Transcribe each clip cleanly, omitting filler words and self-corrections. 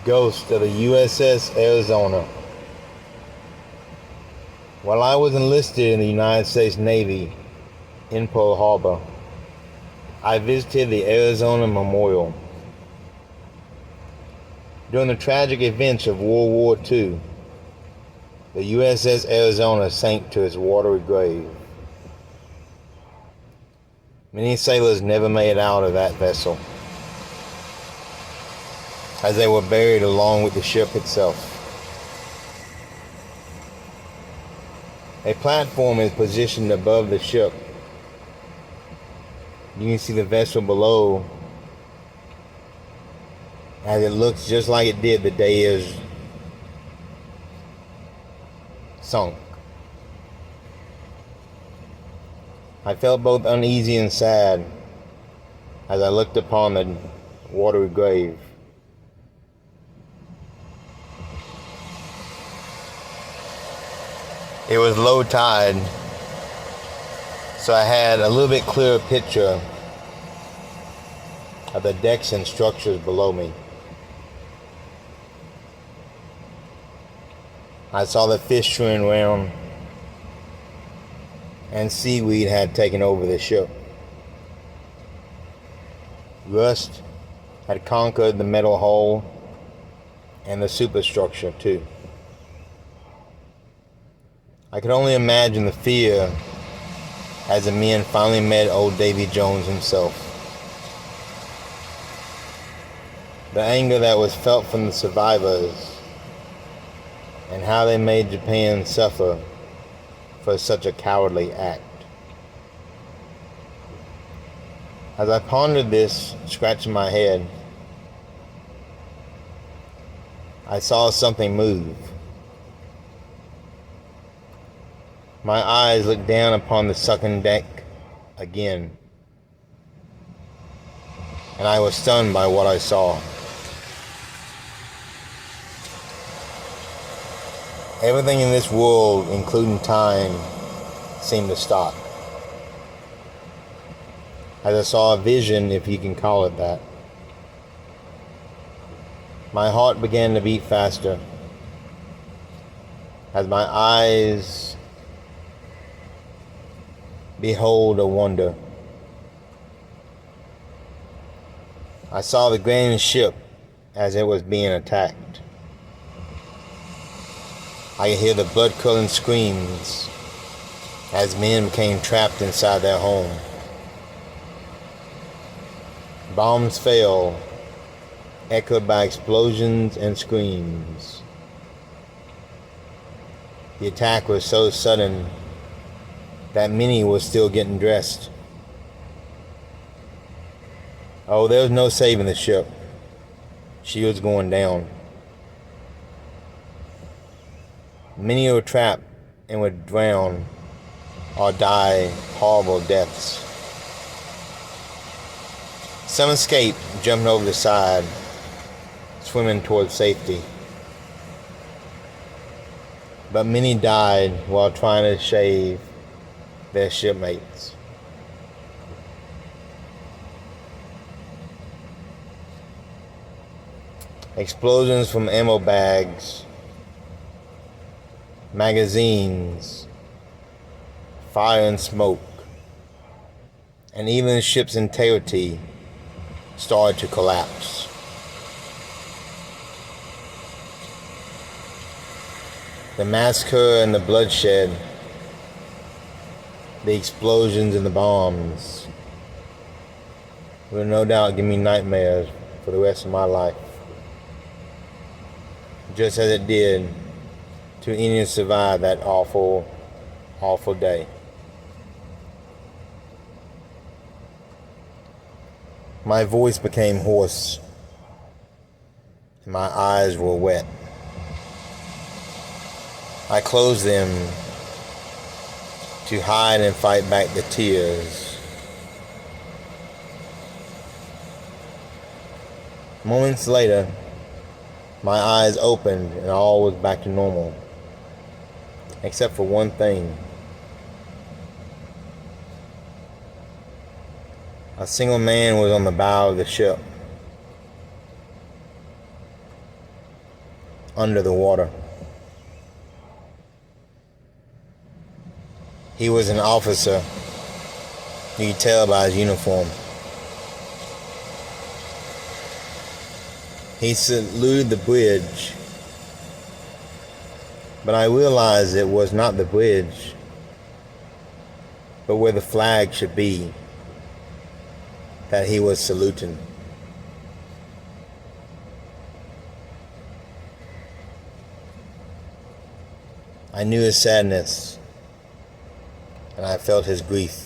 Ghost of the U.S.S. Arizona. While I was enlisted in the United States Navy in Pearl Harbor, I visited the Arizona Memorial. During the tragic events of World War II, the U.S.S. Arizona sank to its watery grave. Many sailors never made it out of that vessel, as they were buried along with the ship itself. A platform is positioned above the ship. You can see the vessel below as it looks just like it did the day it was sunk. I felt both uneasy and sad as I looked upon the watery grave. It was low tide, so I had a little bit clearer picture of the decks and structures below me. I saw the fish swimming around, and seaweed had taken over the ship. Rust had conquered the metal hull and the superstructure too. I could only imagine the fear as the men finally met old Davy Jones himself. The anger that was felt from the survivors, and how they made Japan suffer for such a cowardly act. As I pondered this, scratching my head, I saw something move. My eyes looked down upon the sunken deck again, and I was stunned by what I saw. Everything in this world, including time, seemed to stop. As I saw a vision, if you can call it that. My heart began to beat faster as my eyes behold a wonder. I saw the grand ship as it was being attacked. I could hear the blood-curdling screams as men became trapped inside their home. Bombs fell, echoed by explosions and screams. The attack was so sudden that many were still getting dressed. Oh, there was no saving the ship. She was going down. Many were trapped and would drown or die horrible deaths. Some escaped, jumping over the side, swimming towards safety. But many died while trying to save their shipmates. Explosions from ammo bags, magazines, fire and smoke, and even the ship's entirety started to collapse. The massacre and the bloodshed, the explosions and the bombs will no doubt give me nightmares for the rest of my life, just as it did to any who survived that awful, awful day. My voice became hoarse, and my eyes were wet. I closed them to hide and fight back the tears. Moments later, my eyes opened and all was back to normal, except for one thing. A single man was on the bow of the ship. under the water. He was an officer. You could tell by his uniform. He saluted the bridge, but I realized it was not the bridge, but where the flag should be, that he was saluting. I knew his sadness, and I felt his grief.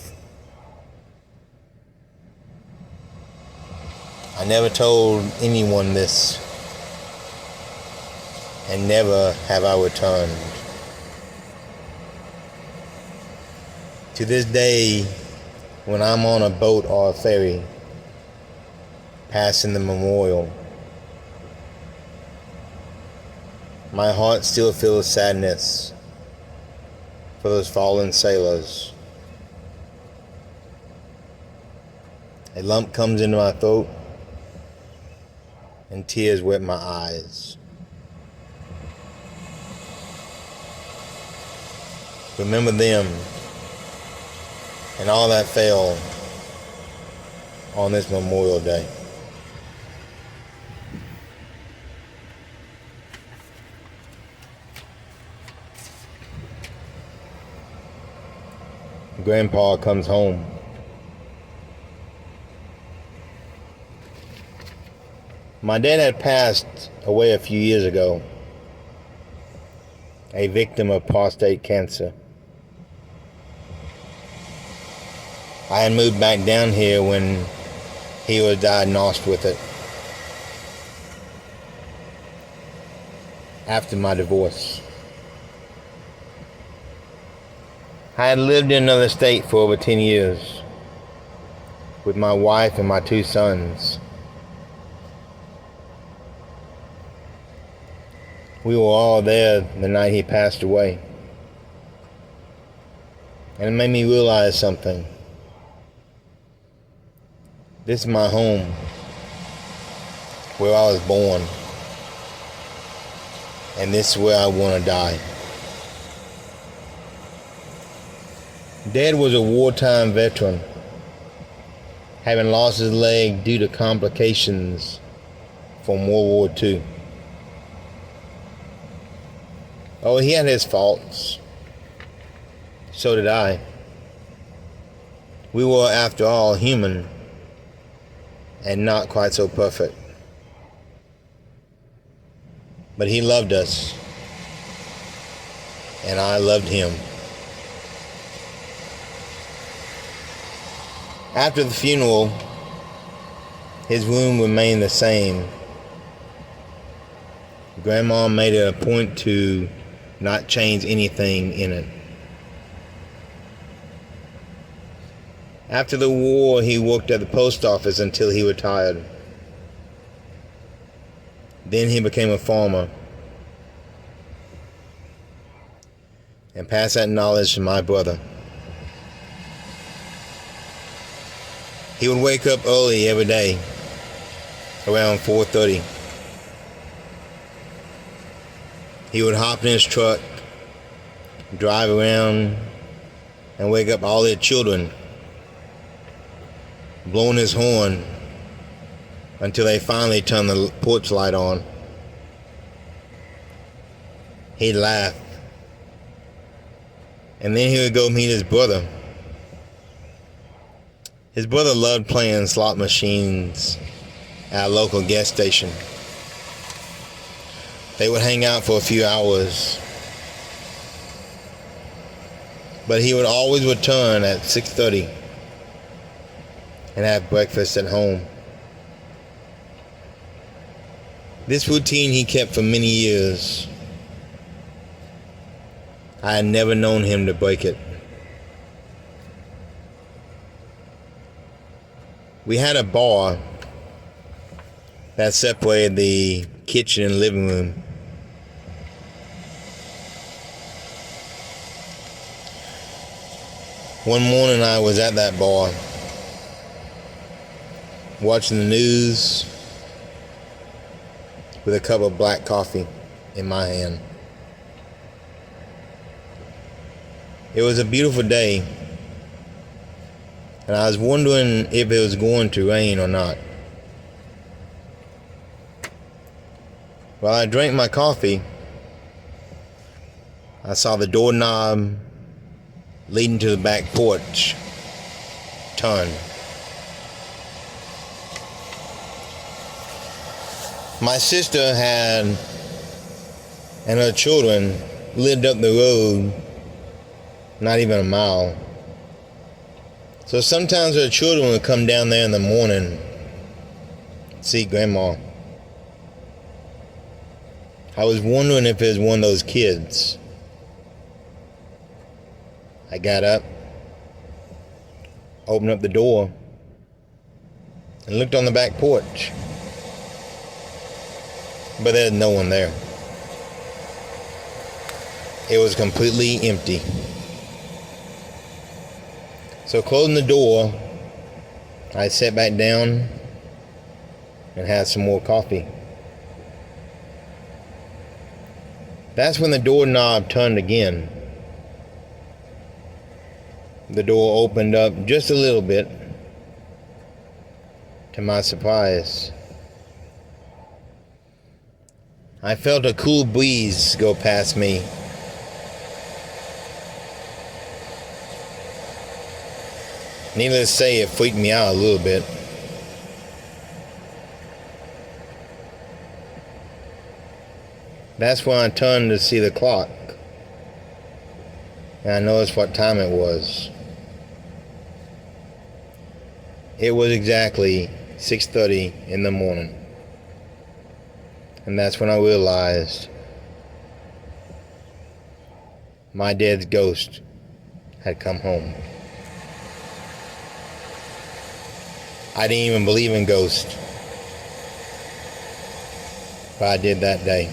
I never told anyone this, and never have I returned. To this day, when I'm on a boat or a ferry, passing the memorial, my heart still feels sadness for those fallen sailors. A lump comes into my throat, and tears wet my eyes. Remember them and all that fell on this Memorial Day. Grandpa comes home. My dad had passed away a few years ago, a victim of prostate cancer. I had moved back down here when he was diagnosed with it after my divorce. I had lived in another state for over 10 years with my wife and my 2 sons. We were all there the night he passed away. And it made me realize something. This is my home, where I was born. And this is where I want to die. Dad was a wartime veteran, having lost his leg due to complications from World War II. Oh, he had his faults. So did I. We were, after all, human and not quite so perfect. But he loved us, and I loved him. After the funeral, his room remained the same. Grandma made it a point to not change anything in it. After the war, he worked at the post office until he retired. Then he became a farmer and passed that knowledge to my brother. He would wake up early every day, around 4:30. He would hop in his truck, drive around, and wake up all their children, blowing his horn until they finally turned the porch light on. He'd laugh, and then he would go meet his brother. His brother loved playing slot machines at a local gas station. They would hang out for a few hours, but he would always return at 6:30 and have breakfast at home. This routine he kept for many years. I had never known him to break it. We had a bar that separated the kitchen and living room. One morning I was at that bar, watching the news with a cup of black coffee. in my hand. It was a beautiful day, and I was wondering if it was going to rain or not. While I drank my coffee, I saw the doorknob leading to the back porch turn. My sister and her children lived up the road, not even a mile. So sometimes her children would come down there in the morning, see Grandma. I was wondering if it was one of those kids. I got up, opened up the door, and looked on the back porch. But there's no one there. It was completely empty. So closing the door, I sat back down and had some more coffee. That's when the doorknob turned again. The door opened up just a little bit. To my surprise, I felt a cool breeze go past me. Needless to say, it freaked me out a little bit. That's when I turned to see the clock, and I noticed what time it was. It was exactly 6:30 in the morning. And that's when I realized my dad's ghost had come home. I didn't even believe in ghosts, but I did that day.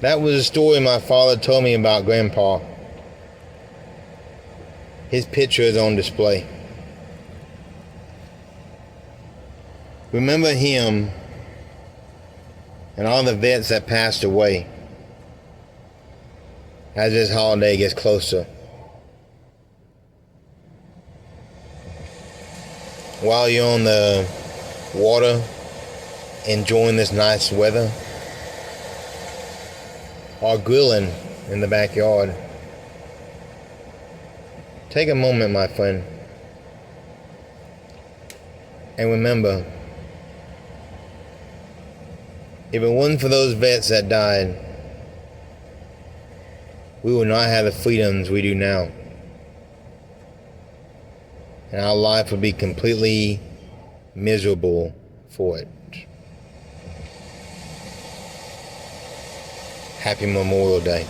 That was a story my father told me about Grandpa. His picture is on display. Remember him and all the vets that passed away as this holiday gets closer. While you're on the water, enjoying this nice weather, or grilling in the backyard, take a moment, my friend, and remember, if it wasn't for those vets that died, we would not have the freedoms we do now. And our life would be completely miserable for it. Happy Memorial Day.